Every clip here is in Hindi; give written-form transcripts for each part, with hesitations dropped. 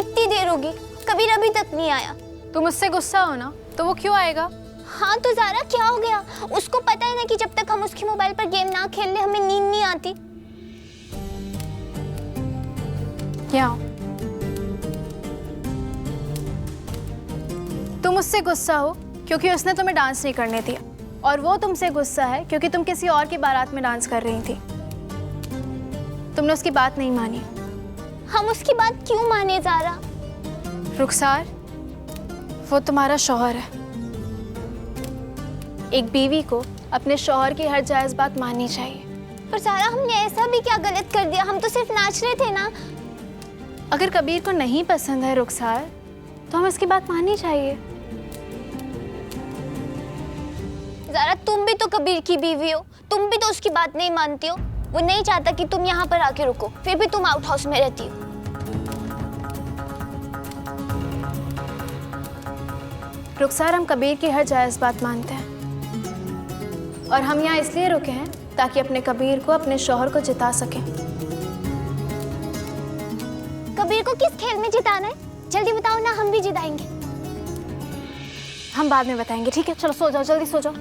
कितनी देर होगी, कबीर अभी तक नहीं आया। तुम उससे गुस्सा हो ना, तो वो क्यों आएगा? हाँ तो ज़ारा क्या हो गया? उसको पता है ना कि जब तक हम उसके मोबाइल पर गेम ना खेल ले हमें नींद नहीं आती। क्या तुम उससे गुस्सा हो क्योंकि उसने तुम्हें डांस नहीं करने दिया, और वो तुमसे गुस्सा है क्योंकि तुम किसी और की बारात में डांस कर रही थी। तुमने उसकी बात नहीं मानी। हम उसकी बात क्यों माने ज़ारा? रुखसार, वो तुम्हारा शौहर है। एक बीवी को अपने शौहर की हर जायज़ बात माननी चाहिए। पर ज़ारा हमने ऐसा भी क्या गलत कर दिया? हम तो सिर्फ नाच रहे थे ना। अगर कबीर को नहीं पसंद है रुखसार, तो हमें उसकी बात माननी चाहिए। ज़ारा तुम भी तो कबीर की बीवी हो, तुम भी तो उसकी बात नहीं मानती हो। वो नहीं चाहता कि तुम यहाँ पर आके रुको, फिर भी तुम आउट हाउस में रहती हो। रुखसार, हम कबीर की हर जायज़ बात मानते हैं, और हम यहाँ इसलिए रुके हैं ताकि अपने कबीर को, अपने शौहर को जिता सकें। कबीर को किस खेल में जिताना है? जल्दी बताओ ना, हम भी जिताएंगे। हम बाद में बताएंगे, ठीक है? चलो सो जाओ, जल्दी सो जाओ।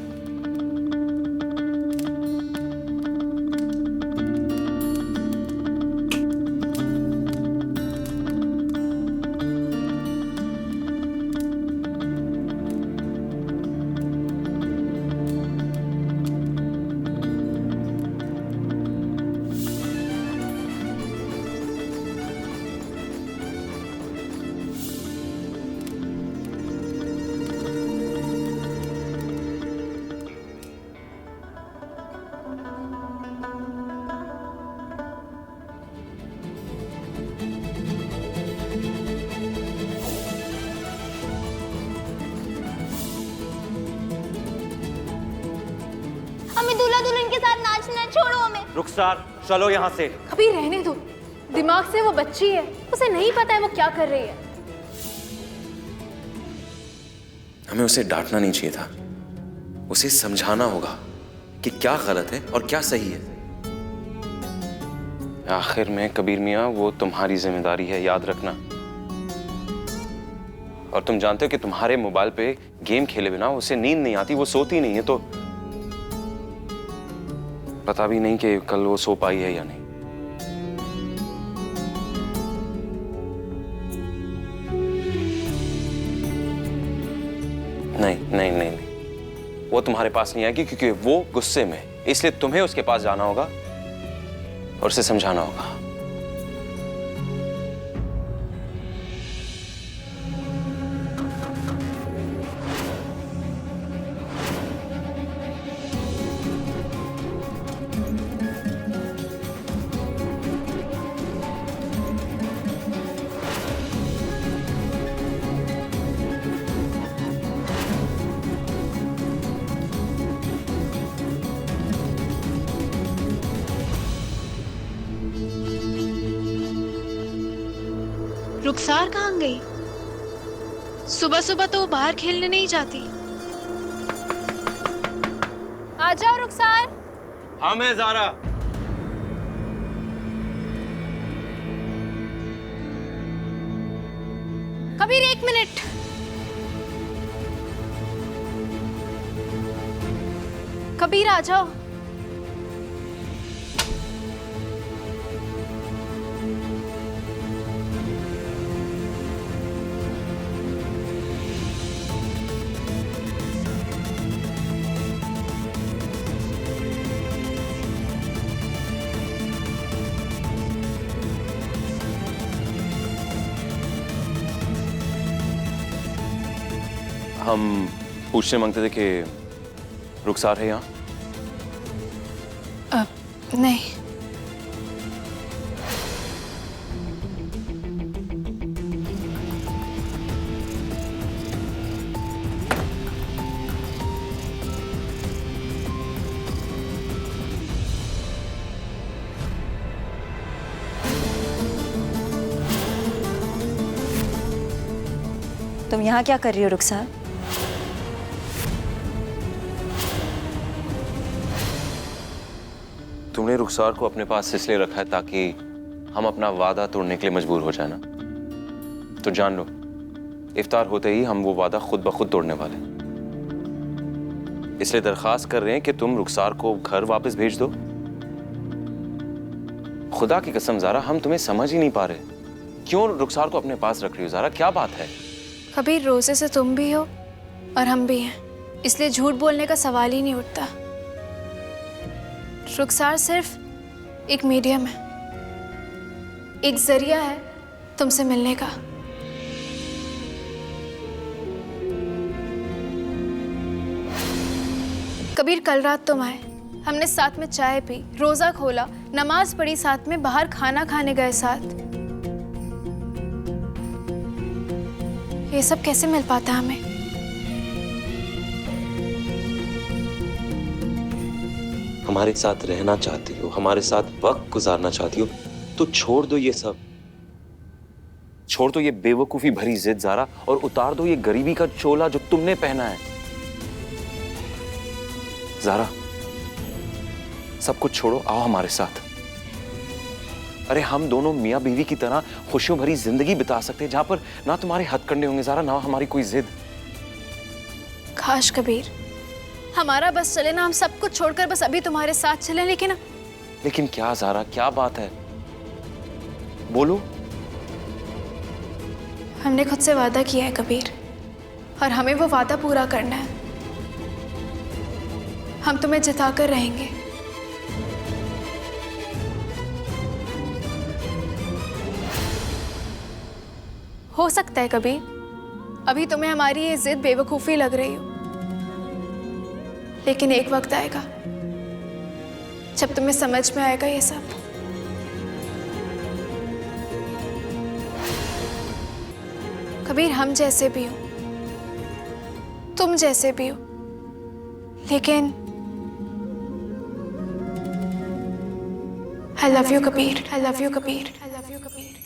हमें दूल्हा दुल्हन के साथ नाचना, छोड़ो हमें। रुखसार, चलो यहाँ से। कबीर, रहने दो। दिमाग से वो बच्ची है, उसे नहीं पता है वो क्या कर रही है। हमें उसे डांटना नहीं चाहिए था, उसे समझाना होगा कि क्या गलत है और क्या सही है। आखिर में कबीर मियाँ, वो तुम्हारी जिम्मेदारी है, याद रखना। और तुम जानते हो कि तुम्हारे मोबाइल पे गेम खेले बिना उसे नींद नहीं आती, वो सोती नहीं है, तो पता भी नहीं कि कल वो सो पाई है या नहीं। नहीं नहीं नहीं नहीं, वो तुम्हारे पास नहीं आएगी क्योंकि वो गुस्से में, इसलिए तुम्हें उसके पास जाना होगा और उसे समझाना होगा। रुखसार कहाँ गई? सुबह सुबह तो वो बाहर खेलने नहीं जाती। आ जाओ रुखसार। हाँ मैं ज़ारा। कबीर, 1 मिनट। कबीर, आ जाओ। हम पूछने मांगते थे कि रुखसार है यहाँ? नहीं। तुम यहाँ क्या कर रही हो रुखसार? तुमने रुखसार को अपने पास इसलिए रखा है ताकि हम अपना वादा तोड़ने के लिए मजबूर हो जाए ना। तो जान लो, इफ्तार होते ही हम वो वादा खुद ब खुद तोड़ने वाले। इसलिए दरखास्त कर रहे हैं कि तुम रुखसार को घर वापस भेज दो। खुदा की कसम ज़ारा, हम तुम्हें समझ ही नहीं पा रहे। क्यों रुखसार को अपने पास रख रही हो ज़ारा? क्या बात है? कबीर, रोज़े से तुम भी हो और हम भी हैं, इसलिए झूठ बोलने का सवाल ही नहीं उठता। रुखसार सिर्फ एक मीडियम है, एक जरिया है तुमसे मिलने का। कबीर, कल रात तुम आए, हमने साथ में चाय पी, रोजा खोला, नमाज पढ़ी साथ में, बाहर खाना खाने गए साथ। ये सब कैसे मिल पाता हमें? हमारे साथ रहना चाहती हो, हमारे साथ वक्त गुजारना चाहती हो, तो छोड़ दो ये सब। छोड़ दो ये बेवकूफी भरी जिद ज़ारा, और उतार दो ये गरीबी का चोला जो तुमने पहना है। ज़ारा, सब कुछ छोड़ो, आओ हमारे साथ। अरे हम दोनों मियाँ बीवी की तरह खुशियों भरी जिंदगी बिता सकते हैं, जहां पर ना तुम्हारे हथकंडे होंगे ज़ारा, ना हमारी कोई जिद। काश कबीर, हमारा बस चले ना, हम सब कुछ छोड़कर बस अभी तुम्हारे साथ चले। लेकिन क्या ज़ारा, क्या बात है? बोलो। हमने खुद से वादा किया है कबीर, और हमें वो वादा पूरा करना है। हम तुम्हें जिता कर रहेंगे। हो सकता है कबीर, अभी तुम्हें हमारी ये जिद बेवकूफी लग रही हो, लेकिन एक वक्त आएगा जब तुम्हें समझ में आएगा ये सब। कबीर, हम जैसे भी हो, तुम जैसे भी हो, लेकिन I love you Kabir, I love you Kabir, I love you Kabir.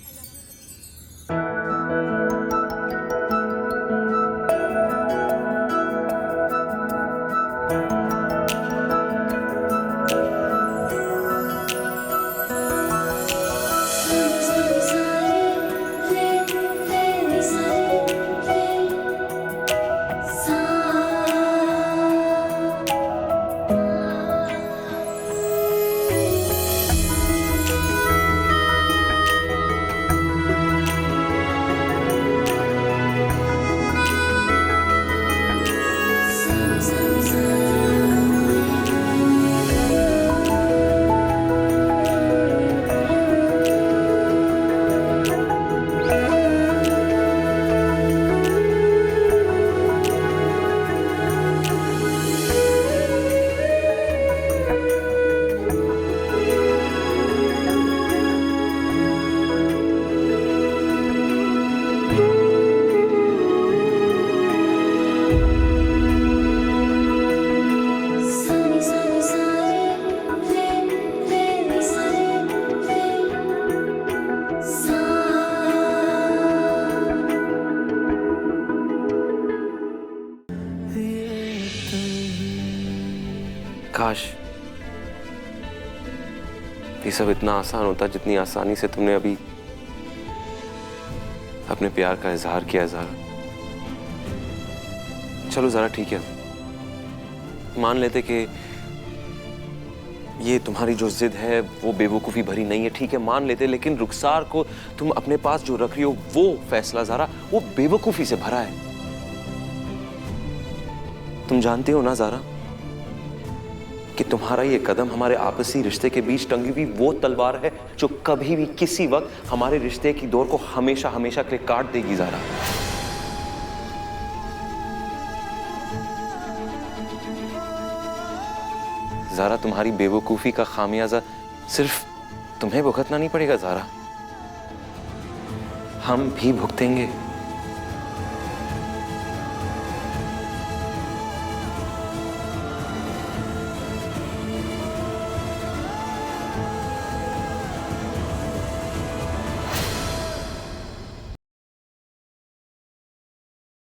काश ये सब इतना आसान होता जितनी आसानी से तुमने अभी अपने प्यार का इजहार किया ज़ारा। चलो ज़रा ठीक है, मान लेते कि ये तुम्हारी जो जिद है वो बेवकूफ़ी भरी नहीं है, ठीक है मान लेते, लेकिन रुखसार को तुम अपने पास जो रख रही हो वो फैसला ज़ारा वो बेवकूफ़ी से भरा है। तुम जानते हो ना ज़ारा कि तुम्हारा ये कदम हमारे आपसी रिश्ते के बीच टंगी हुई वो तलवार है जो कभी भी किसी वक्त हमारे रिश्ते की डोर को हमेशा हमेशा के लिए काट देगी ज़ारा। ज़ारा, तुम्हारी बेवकूफ़ी का खामियाजा सिर्फ तुम्हें भुगतना नहीं पड़ेगा ज़ारा, हम भी भुगतेंगे।